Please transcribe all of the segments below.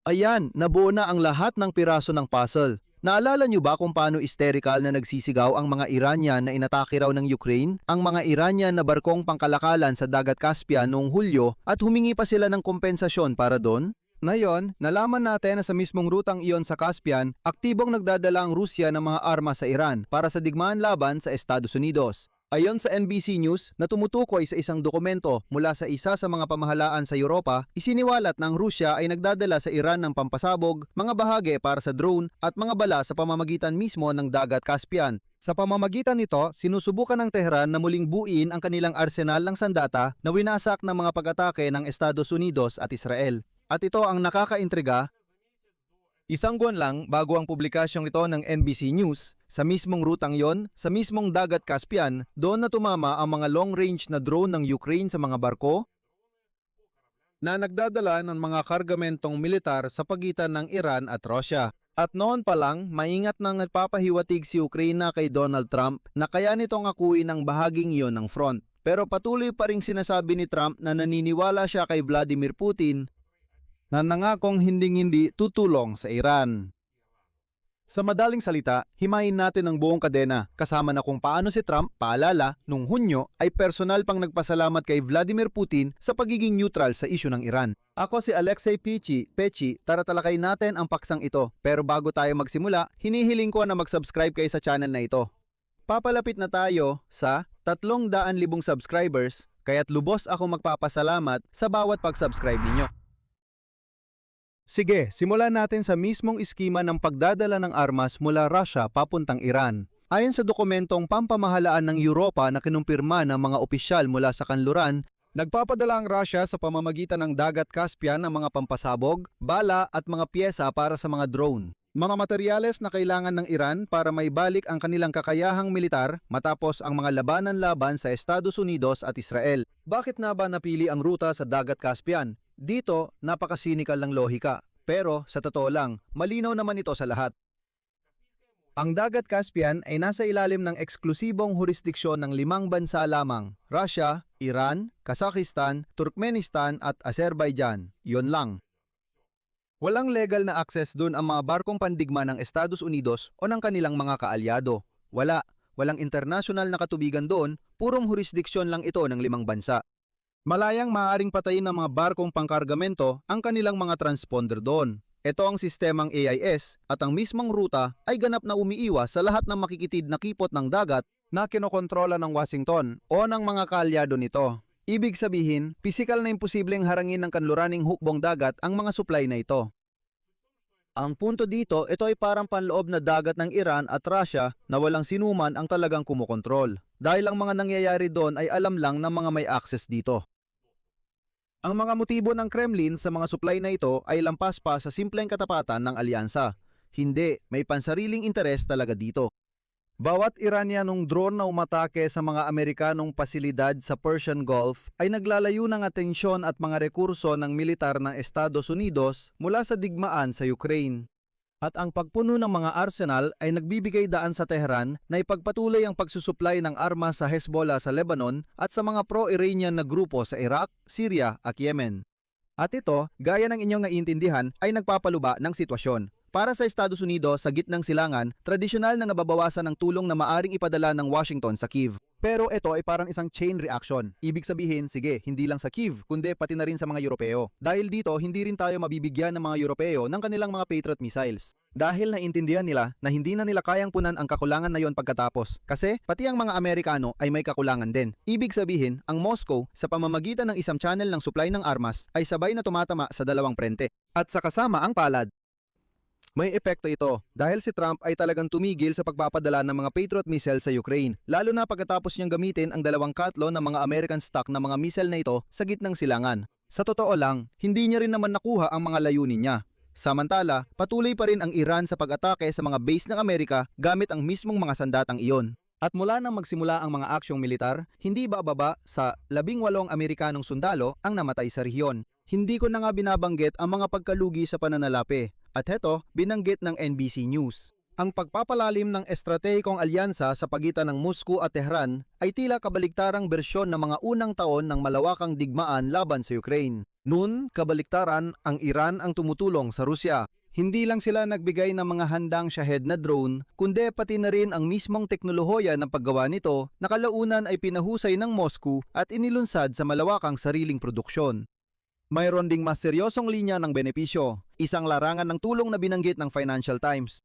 Ayan, nabuo na ang lahat ng piraso ng puzzle. Naalala niyo ba kung paano hysterical na nagsisigaw ang mga Iranian na inatake raw ng Ukraine? Ang mga Iranian na barkong pangkalakalan sa Dagat Caspian noong Hulyo at humingi pa sila ng kompensasyon para doon? Ngayon, nalaman natin na sa mismong rutang iyon sa Caspian, aktibong nagdadala ang Rusya ng mga armas sa Iran para sa digmaan laban sa Estados Unidos. Ayon sa NBC News na tumutukoy sa isang dokumento mula sa isa sa mga pamahalaan sa Europa, isiniwalat na ang Rusya ay nagdadala sa Iran ng pampasabog, mga bahagi para sa drone at mga bala sa pamamagitan mismo ng Dagat Caspian. Sa pamamagitan nito, sinusubukan ng Tehran na muling buuin ang kanilang arsenal ng sandata na winasak ng mga pag-atake ng Estados Unidos at Israel. At ito ang nakakaintriga. Isang buwan lang bago ang publikasyong ito ng NBC News, sa mismong rutang yon, sa mismong Dagat Caspian, doon na tumama ang mga long-range na drone ng Ukraine sa mga barko na nagdadala ng mga kargamentong militar sa pagitan ng Iran at Russia. At noon pa lang, maingat nang nagpapahiwatig si Ukraine kay Donald Trump na kaya nitong akuin ang bahaging iyon ng front. Pero patuloy pa ring sinasabi ni Trump na naniniwala siya kay Vladimir Putin na nangakong hinding-hindi tutulong sa Iran. Sa madaling salita, himayin natin ang buong kadena kasama na kung paano si Trump, paalala, nung Hunyo ay personal pang nagpasalamat kay Vladimir Putin sa pagiging neutral sa isyu ng Iran. Ako si Alexei Pechi, tara talakay natin ang paksang ito. Pero bago tayo magsimula, hinihiling ko na mag-subscribe kayo sa channel na ito. Papalapit na tayo sa 300,000 subscribers, kaya't lubos ako magpapasalamat sa bawat pag-subscribe ninyo. Sige, simulan natin sa mismong eskema ng pagdadala ng armas mula Russia papuntang Iran. Ayon sa dokumentong pampamahalaan ng Europa na kinumpirma ng mga opisyal mula sa kanluran, nagpapadala ang Russia sa pamamagitan ng Dagat Caspian ng mga pampasabog, bala at mga piyesa para sa mga drone. Mga materyales na kailangan ng Iran para maibalik ang kanilang kakayahang militar matapos ang mga labanan-laban sa Estados Unidos at Israel. Bakit na ba napili ang ruta sa Dagat Caspian? Dito, napakasinikal ng lohika. Pero sa totoo lang, malinaw naman ito sa lahat. Ang Dagat Caspian ay nasa ilalim ng eksklusibong jurisdiksyon ng 5 bansa lamang: Russia, Iran, Kazakhstan, Turkmenistan at Azerbaijan. Yon lang. Walang legal na access doon ang mga barkong pandigma ng Estados Unidos o ng kanilang mga kaalyado. Walang international na katubigan doon, purong jurisdiksyon lang ito ng 5 bansa. Malayang maaaring patayin ng mga barkong pangkargamento ang kanilang mga transponder doon. Ito ang sistemang AIS at ang mismong ruta ay ganap na umiiwas sa lahat ng makikitid na kipot ng dagat na kinokontrola ng Washington o ng mga kaalyado nito. Ibig sabihin, pisikal na imposibleng harangin ng kanluraning hukbong dagat ang mga supply na ito. Ang punto dito, ito ay parang panloob na dagat ng Iran at Russia na walang sinuman ang talagang kumokontrol. Dahil ang mga nangyayari doon ay alam lang ng mga may access dito. Ang mga motibo ng Kremlin sa mga supply na ito ay lampas pa sa simpleng katapatan ng alyansa. Hindi, may pansariling interes talaga dito. Bawat Iranianong drone na umatake sa mga Amerikanong pasilidad sa Persian Gulf ay naglalayo ng atensyon at mga rekurso ng militar ng Estados Unidos mula sa digmaan sa Ukraine. At ang pagpuno ng mga arsenal ay nagbibigay daan sa Tehran na ipagpatuloy ang pagsusuplay ng armas sa Hezbollah sa Lebanon at sa mga pro-Iranian na grupo sa Iraq, Syria at Yemen. At ito, gaya ng inyong naiintindihan, ay nagpapaluba ng sitwasyon. Para sa Estados Unidos, sa gitnang silangan, tradisyonal na nababawasan ng tulong na maaring ipadala ng Washington sa Kyiv. Pero ito ay parang isang chain reaction. Ibig sabihin, sige, hindi lang sa Kyiv, kundi pati na rin sa mga Europeo. Dahil dito, hindi rin tayo mabibigyan ng mga Europeo ng kanilang mga Patriot missiles. Dahil naintindihan nila na hindi na nila kayang punan ang kakulangan na yon pagkatapos. Kasi pati ang mga Amerikano ay may kakulangan din. Ibig sabihin, ang Moscow sa pamamagitan ng isang channel ng supply ng armas ay sabay na tumatama sa dalawang frente. At sa kasama ang palad. May epekto ito dahil si Trump ay talagang tumigil sa pagpapadala ng mga Patriot missile sa Ukraine, lalo na pagkatapos niyang gamitin ang 2 katlo ng mga American stock na mga missile na ito sa gitnang silangan. Sa totoo lang, hindi niya rin naman nakuha ang mga layunin niya. Samantala, patuloy pa rin ang Iran sa pag-atake sa mga base ng Amerika gamit ang mismong mga sandatang iyon. At mula nang magsimula ang mga aksyong militar, hindi bababa sa 18 Amerikanong sundalo ang namatay sa rehiyon. Hindi ko na nga binabanggit ang mga pagkalugi sa pananalapi. At heto, binanggit ng NBC News. Ang pagpapalalim ng estratehikong alyansa sa pagitan ng Moscow at Tehran ay tila kabaligtarang bersyon ng mga unang taon ng malawakang digmaan laban sa Ukraine. Noon, kabaliktaran, ang Iran ang tumutulong sa Rusya. Hindi lang sila nagbigay ng mga handang Shahed na drone, kundi pati na rin ang mismong teknolohiya ng paggawa nito na kalaunan ay pinahusay ng Moscow at inilunsad sa malawakang sariling produksyon. Mayroon ding mas seryosong linya ng benepisyo, isang larangan ng tulong na binanggit ng Financial Times.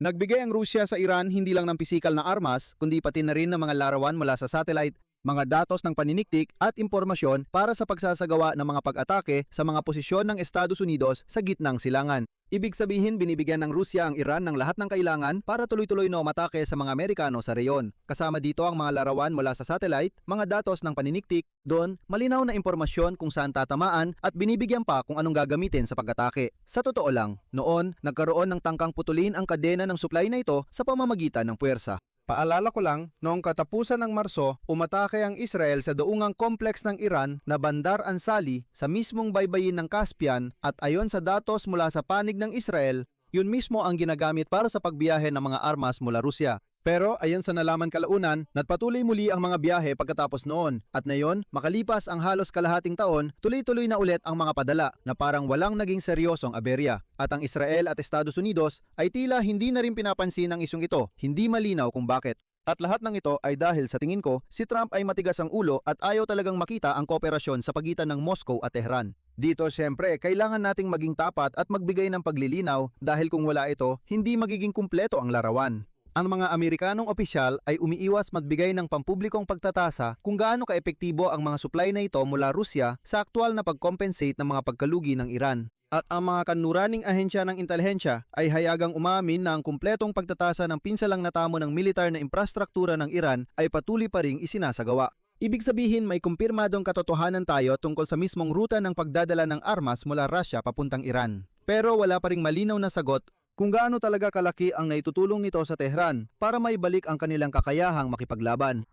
Nagbigay ang Rusya sa Iran hindi lang ng pisikal na armas, kundi pati na rin ng mga larawan mula sa satellite, mga datos ng paniniktik at impormasyon para sa pagsasagawa ng mga pag-atake sa mga posisyon ng Estados Unidos sa gitnang silangan. Ibig sabihin, binibigyan ng Rusya ang Iran ng lahat ng kailangan para tuloy-tuloy na umatake sa mga Amerikano sa reyon. Kasama dito ang mga larawan mula sa satellite, mga datos ng paniniktik, doon malinaw na impormasyon kung saan tatamaan at binibigyan pa kung anong gagamitin sa pag-atake. Sa totoo lang, noon nagkaroon ng tangkang putulin ang kadena ng supply na ito sa pamamagitan ng puwersa. Paalala ko lang, noong katapusan ng Marso, umatake ang Israel sa daungang kompleks ng Iran na Bandar Ansali sa mismong baybayin ng Caspian at ayon sa datos mula sa panig ng Israel, yun mismo ang ginagamit para sa pagbiyahe ng mga armas mula Rusya. Pero ayon sa nalaman kalaunan, nagpatuloy muli ang mga biyahe pagkatapos noon at ngayon, makalipas ang halos kalahating taon, tuloy-tuloy na ulit ang mga padala na parang walang naging seryosong aberya. At ang Israel at Estados Unidos ay tila hindi na rin pinapansin ang isyong ito, hindi malinaw kung bakit. At lahat ng ito ay dahil sa tingin ko, si Trump ay matigas ang ulo at ayaw talagang makita ang kooperasyon sa pagitan ng Moscow at Tehran. Dito syempre, kailangan nating maging tapat at magbigay ng paglilinaw dahil kung wala ito, hindi magiging kumpleto ang larawan. Ang mga Amerikanong opisyal ay umiiwas magbigay ng pampublikong pagtatasa kung gaano kaepektibo ang mga supply na ito mula Rusya sa aktual na pag-compensate ng mga pagkalugi ng Iran. At ang mga kanluraning ahensya ng intelihensya ay hayagang umamin na ang kumpletong pagtatasa ng pinsalang natamo ng militar na infrastruktura ng Iran ay patuloy pa ring isinasagawa. Ibig sabihin may kumpirmadong katotohanan tayo tungkol sa mismong ruta ng pagdadala ng armas mula Russia papuntang Iran. Pero wala pa ring malinaw na sagot kung gaano talaga kalaki ang naitutulong nito sa Tehran para maibalik ang kanilang kakayahang makipaglaban.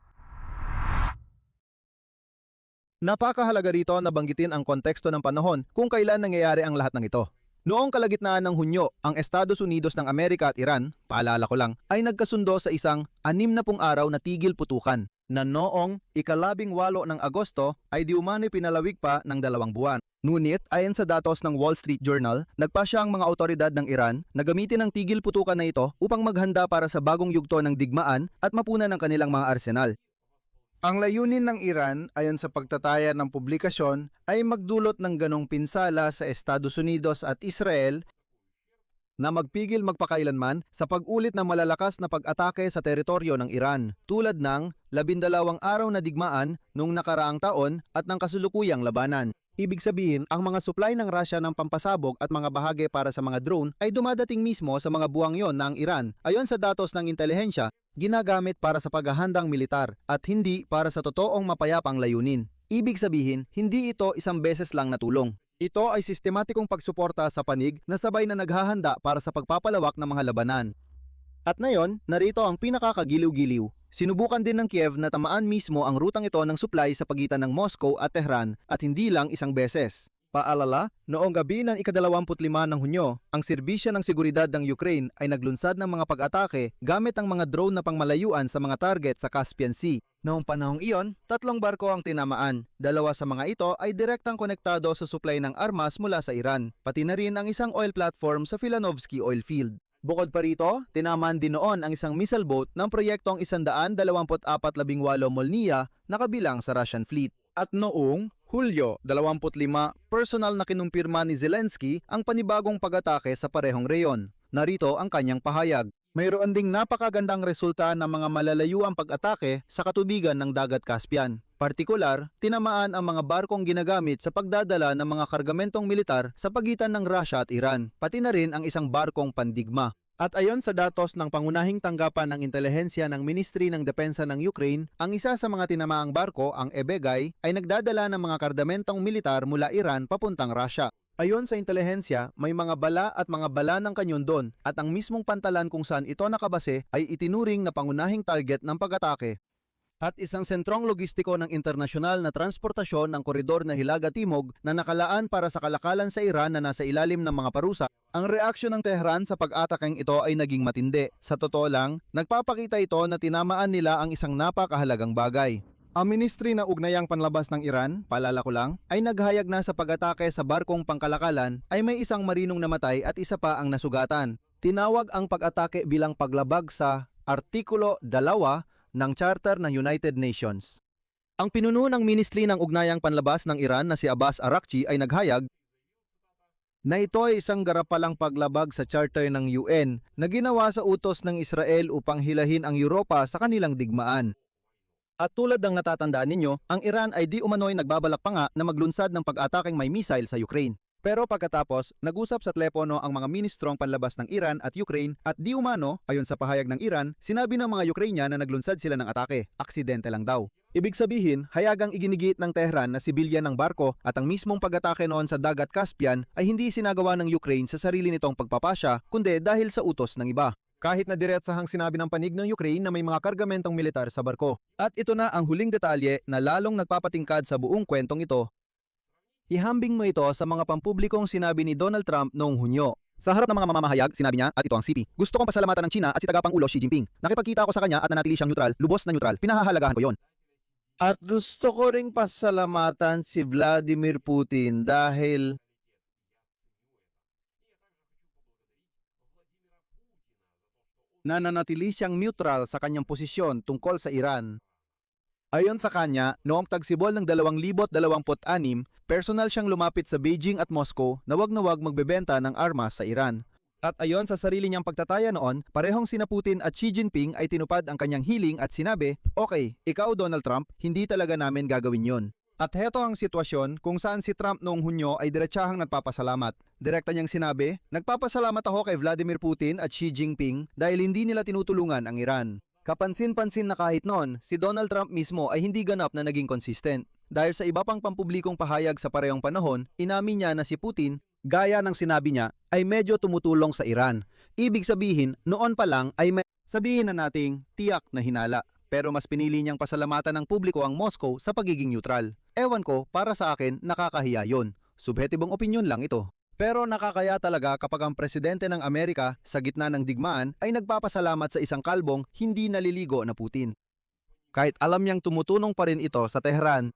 Napakahalaga rito na banggitin ang konteksto ng panahon kung kailan nangyayari ang lahat ng ito. Noong kalagitnaan ng Hunyo, ang Estados Unidos ng Amerika at Iran, paalala ko lang, ay nagkasundo sa isang 60 araw na tigil putukan na noong ika-18 ng Agosto ay di umano'y pinalawig pa ng 2 buwan. Ngunit ayon sa datos ng Wall Street Journal, nagpasya ang mga otoridad ng Iran na gamitin ang tigil putukan na ito upang maghanda para sa bagong yugto ng digmaan at mapunan ang kanilang mga arsenal. Ang layunin ng Iran ayon sa pagtataya ng publikasyon ay magdulot ng ganong pinsala sa Estados Unidos at Israel na magpigil magpakailanman sa pag-ulit ng malalakas na pag-atake sa teritoryo ng Iran tulad ng 12 araw na digmaan noong nakaraang taon at ng kasulukuyang labanan. Ibig sabihin, ang mga supply ng Russia ng pampasabog at mga bahagi para sa mga drone ay dumadating mismo sa mga buwang yon ng Iran. Ayon sa datos ng intelihensya, ginagamit para sa paghahandang militar at hindi para sa totoong mapayapang layunin. Ibig sabihin, hindi ito isang beses lang na tulong. Ito ay sistematikong pagsuporta sa panig na sabay na naghahanda para sa pagpapalawak ng mga labanan. At ngayon, narito ang pinakakagiliw-giliw. Sinubukan din ng Kiev na tamaan mismo ang rutang ito ng supply sa pagitan ng Moscow at Tehran at hindi lang isang beses. Paalala, noong gabi ng ika-25 ng Hunyo, ang serbisyo ng seguridad ng Ukraine ay naglunsad ng mga pag-atake gamit ang mga drone na pangmalayuan sa mga target sa Caspian Sea. Noong panahong iyon, 3 barko ang tinamaan. 2 sa mga ito ay direktang konektado sa supply ng armas mula sa Iran, pati na rin ang isang oil platform sa Filanovsky Oil Field. Bukod pa rito, tinamaan din noon ang isang missile boat ng proyektong 124-18 Molniya na kabilang sa Russian fleet. At noong Hulyo 25, personal na kinumpirma ni Zelensky ang panibagong pag-atake sa parehong reyon. Narito ang kanyang pahayag. Mayroon ding napakagandang resulta ng mga malalayuang pag-atake sa katubigan ng Dagat Caspian. Partikular, tinamaan ang mga barkong ginagamit sa pagdadala ng mga kargamentong militar sa pagitan ng Russia at Iran, pati na rin ang isang barkong pandigma. At ayon sa datos ng pangunahing tanggapan ng intelihensya ng Ministry ng Depensa ng Ukraine, ang isa sa mga tinamaang barko, ang Ebegay, ay nagdadala ng mga kargamentong militar mula Iran papuntang Russia. Ayon sa intelihensya, may mga bala at mga bala ng kanyon doon at ang mismong pantalan kung saan ito nakabase ay itinuring na pangunahing target ng pag-atake. at isang sentrong logistiko ng internasyonal na transportasyon ng koridor na Hilaga Timog na nakalaan para sa kalakalan sa Iran na nasa ilalim ng mga parusa. Ang reaksyon ng Tehran sa pag-atakeng ito ay naging matindi. Sa totoo lang, nagpapakita ito na tinamaan nila ang isang napakahalagang bagay. Ang Ministry ng Ugnayang Panlabas ng Iran, paalala ko lang, ay naghayag na sa pag-atake sa barkong pangkalakalan ay may isang marinong namatay at isa pa ang nasugatan. Tinawag ang pag-atake bilang paglabag sa Artikulo 2 ng Charter ng United Nations. Ang pinuno ng Ministry ng Ugnayang Panlabas ng Iran na si Abbas Araghchi ay naghayag na ito ay isang garapalang paglabag sa charter ng UN na ginawa sa utos ng Israel upang hilahin ang Europa sa kanilang digmaan. At tulad ng natatandaan ninyo, ang Iran ay di umano'y nagbabalak pa nga na maglunsad ng pag-atakeng may missile sa Ukraine. Pero pagkatapos, nag-usap sa telepono ang mga ministrong panlabas ng Iran at Ukraine at di umano, ayon sa pahayag ng Iran, sinabi ng mga Ukrainian na naglunsad sila ng atake. Aksidente lang daw. Ibig sabihin, hayagang iginigit ng Tehran na sibilyan ng barko at ang mismong pag-atake noon sa dagat Caspian ay hindi sinagawa ng Ukraine sa sarili nitong pagpapasya, kundi dahil sa utos ng iba. Kahit na diretsahang sinabi ng panig ng Ukraine na may mga kargamentong militar sa barko. At ito na ang huling detalye na lalong nagpapatingkad sa buong kwentong ito. Ihambing mo ito sa mga pampublikong sinabi ni Donald Trump noong Hunyo. Sa harap ng mga mamamahayag, sinabi niya, at ito ang CP, gusto kong pasalamatan ng China at si tagapangulo Xi Jinping. Nakipagkita ako sa kanya at nanatili siyang neutral, lubos na neutral, pinahahalagahan ko yon. At gusto ko ring pasalamatan si Vladimir Putin dahil Nananatili siyang neutral sa kanyang posisyon tungkol sa Iran. Ayon sa kanya, noong tagsibol ng 2026, personal siyang lumapit sa Beijing at Moscow na wag magbebenta ng armas sa Iran. At ayon sa sarili niyang pagtataya noon, parehong sina Putin at Xi Jinping ay tinupad ang kanyang hiling at sinabi, okay, ikaw Donald Trump, hindi talaga namin gagawin yon. At heto ang sitwasyon kung saan si Trump noong Hunyo ay diretsahang nagpapasalamat. Direkta niyang sinabi, nagpapasalamat ako kay Vladimir Putin at Xi Jinping dahil hindi nila tinutulungan ang Iran. Kapansin-pansin na kahit noon, si Donald Trump mismo ay hindi ganap na naging consistent. Dahil sa iba pang pampublikong pahayag sa parehong panahon, inamin niya na si Putin, gaya ng sinabi niya, ay medyo tumutulong sa Iran. Ibig sabihin, noon pa lang ay may sabihin na nating tiyak na hinala. Pero mas pinili niyang pasalamatan ng publiko ang Moscow sa pagiging neutral. Ewan ko, para sa akin, nakakahiya yon. Subhetibong opinyon lang ito. Pero nakakaya talaga kapag ang presidente ng Amerika sa gitna ng digmaan ay nagpapasalamat sa isang kalbong hindi naliligo na Putin. Kahit alam niyang tumutunong pa rin ito sa Tehran.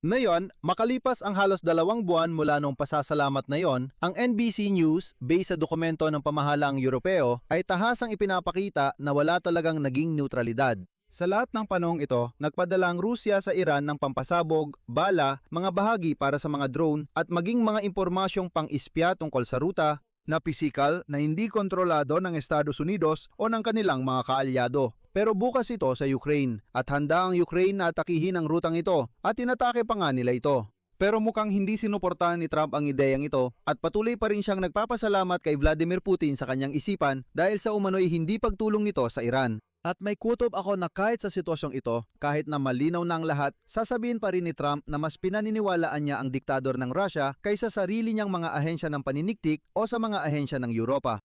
Ngayon, makalipas ang halos 2 buwan mula nung pasasalamat na yon, ang NBC News, based sa dokumento ng pamahalaang Europeo, ay tahasang ipinapakita na wala talagang naging neutralidad. Sa lahat ng panahong ito, nagpadala ang Rusya sa Iran ng pampasabog, bala, mga bahagi para sa mga drone at maging mga impormasyong pang-ispya tungkol sa ruta na pisikal na hindi kontrolado ng Estados Unidos o ng kanilang mga kaalyado. Pero bukas ito sa Ukraine at handa ang Ukraine na atakihin ang rutang ito at tinatake pa nga nila ito. Pero mukhang hindi sinuportahan ni Trump ang ideyang ito at patuloy pa rin siyang nagpapasalamat kay Vladimir Putin sa kanyang isipan dahil sa umano'y hindi pagtulong nito sa Iran. At may kutob ako na kahit sa sitwasyong ito, kahit na malinaw na ang lahat, sasabihin pa rin ni Trump na mas pinaniniwalaan niya ang diktador ng Russia kaysa sarili niyang mga ahensya ng paniniktik o sa mga ahensya ng Europa.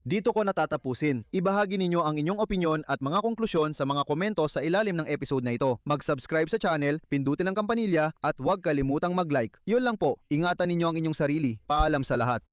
Dito ko natatapusin. Ibahagi ninyo ang inyong opinyon at mga konklusyon sa mga komento sa ilalim ng episode na ito. Mag-subscribe sa channel, pindutin ang kampanilya at huwag kalimutang mag-like. Yun lang po, ingatan ninyo ang inyong sarili. Paalam sa lahat.